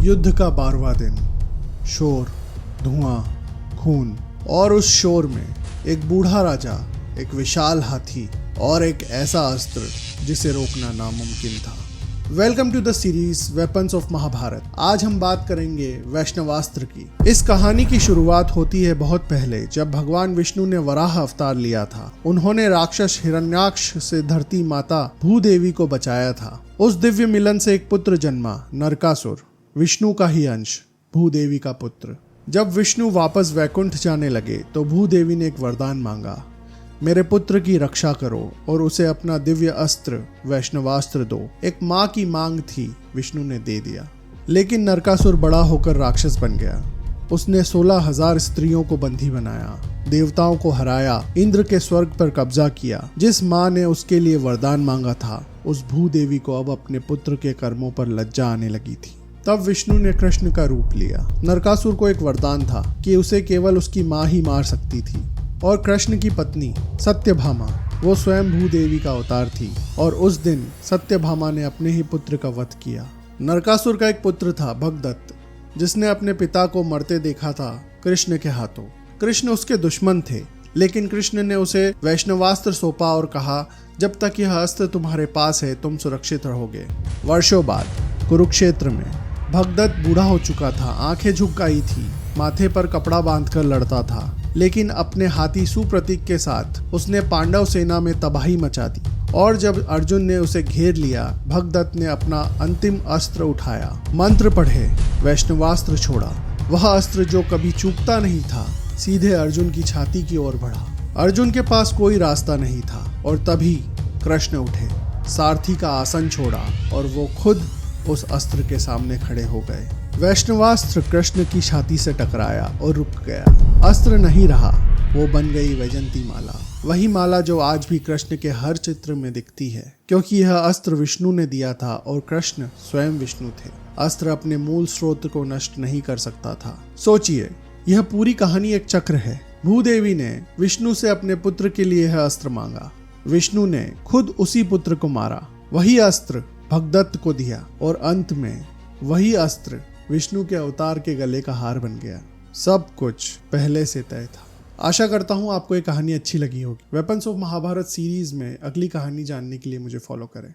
युद्ध का 12वां दिन। शोर, धुआं, खून और उस शोर में एक बूढ़ा राजा, एक विशाल हाथी और एक ऐसा अस्त्र जिसे रोकना नामुमकिन था। Welcome to the series weapons of Mahabharat. आज हम बात करेंगे वैष्णवास्त्र की। इस कहानी की शुरुआत होती है बहुत पहले, जब भगवान विष्णु ने वराह अवतार लिया था। उन्होंने राक्षस हिरण्याक्ष से धरती माता भूदेवी को बचाया था। उस दिव्य मिलन से एक पुत्र जन्मा, नरकासुर, विष्णु का ही अंश, भूदेवी का पुत्र। जब विष्णु वापस वैकुंठ जाने लगे तो भूदेवी ने एक वरदान मांगा, मेरे पुत्र की रक्षा करो और उसे अपना दिव्य अस्त्र वैष्णवास्त्र दो। एक माँ की मांग थी, विष्णु ने दे दिया। लेकिन नरकासुर बड़ा होकर राक्षस बन गया। उसने 16,000 स्त्रियों को बंदी बनाया, देवताओं को हराया, इंद्र के स्वर्ग पर कब्जा किया। जिस माँ ने उसके लिए वरदान मांगा था, उस भूदेवी को अब अपने पुत्र के कर्मों पर लज्जा आने लगी थी। तब विष्णु ने कृष्ण का रूप लिया। नरकासुर को एक वरदान था कि उसे केवल उसकी माँ ही मार सकती थी, और कृष्ण की पत्नी सत्यभामा, वो स्वयं भूदेवी का अवतार थी। और उस दिन सत्यभामा ने अपने ही पुत्र का वध किया। नरकासुर का एक पुत्र था, भगदत्त, जिसने अपने पिता को मरते देखा था कृष्ण के हाथों। कृष्ण उसके दुश्मन थे, लेकिन कृष्ण ने उसे वैष्णवास्त्र सौंपा और कहा, जब तक यह अस्त्र तुम्हारे पास है तुम सुरक्षित रहोगे। वर्षों बाद कुरुक्षेत्र में भगदत्त बूढ़ा हो चुका था, आंखें झुक आई थी, माथे पर कपड़ा बांधकर लड़ता था। लेकिन अपने हाथी सुप्रतीक के साथ उसने पांडव सेना में तबाही मचा दी। और जब अर्जुन ने उसे घेर लिया, भगदत्त ने अपना अंतिम अस्त्र उठाया, मंत्र पढ़े, वैष्णवास्त्र छोड़ा। वह अस्त्र जो कभी चूकता नहीं था, सीधे अर्जुन की छाती की ओर बढ़ा। अर्जुन के पास कोई रास्ता नहीं था, और तभी कृष्ण उठे, सारथी का आसन छोड़ा और वो खुद उस अस्त्र के सामने खड़े हो गए। वैष्णवास्त्र कृष्ण की छाती से टकराया और रुक गया। अस्त्र नहीं रहा, वो बन गई वैजंती माला। वही माला जो आज भी कृष्ण के हर चित्र में दिखती है, क्योंकि यह अस्त्र विष्णु ने दिया था और कृष्ण स्वयं विष्णु थे। अस्त्र अपने मूल स्रोत को नष्ट नहीं कर सकता था। सोचिए, यह पूरी कहानी एक चक्र है। भूदेवी ने विष्णु से अपने पुत्र के लिए यह अस्त्र मांगा, विष्णु ने खुद उसी पुत्र को मारा, वही अस्त्र भगदत्त को दिया, और अंत में वही अस्त्र विष्णु के अवतार के गले का हार बन गया। सब कुछ पहले से तय था। आशा करता हूँ आपको ये कहानी अच्छी लगी होगी। वेपन्स ऑफ महाभारत सीरीज में अगली कहानी जानने के लिए मुझे फॉलो करें।